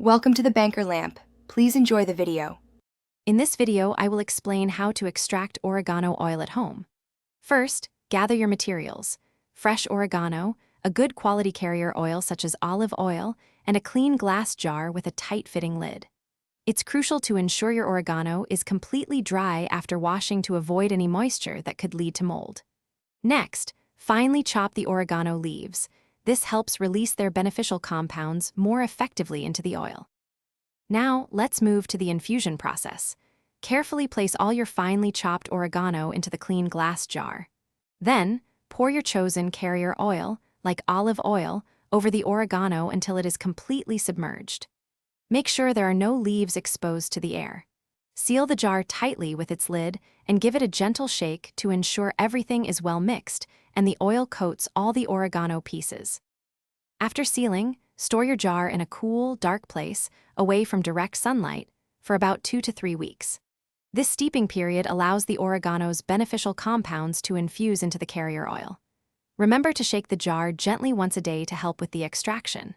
Welcome to the Banker Lamp. Please enjoy the video. In this video, I will explain how to extract oregano oil at home. First, gather your materials: fresh oregano, a good quality carrier oil such as olive oil, and a clean glass jar with a tight-fitting lid. It's crucial to ensure your oregano is completely dry after washing to avoid any moisture that could lead to mold. Next, finely chop the oregano leaves. This helps release their beneficial compounds more effectively into the oil. Now, let's move to the infusion process. Carefully place all your finely chopped oregano into the clean glass jar. Then, pour your chosen carrier oil, like olive oil, over the oregano until it is completely submerged. Make sure there are no leaves exposed to the air. Seal the jar tightly with its lid and give it a gentle shake to ensure everything is well mixed and the oil coats all the oregano pieces. After sealing, store your jar in a cool, dark place, away from direct sunlight, for about 2 to 3 weeks. This steeping period allows the oregano's beneficial compounds to infuse into the carrier oil. Remember to shake the jar gently once a day to help with the extraction.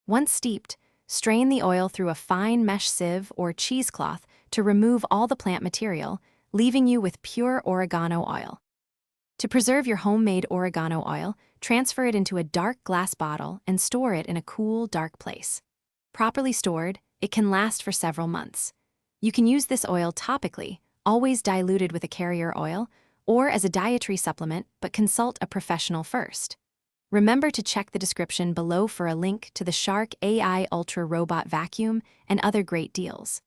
Once steeped, strain the oil through a fine mesh sieve or cheesecloth to remove all the plant material, leaving you with pure oregano oil. To preserve your homemade oregano oil, transfer it into a dark glass bottle and store it in a cool, dark place. Properly stored, it can last for several months. You can use this oil topically, always diluted with a carrier oil, or as a dietary supplement, but consult a professional first. Remember to check the description below for a link to the Shark AI Ultra Robot Vacuum and other great deals.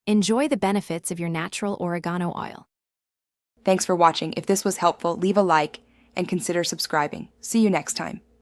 Enjoy the benefits of your natural oregano oil. Thanks for watching. If this was helpful, leave a like and consider subscribing. See you next time.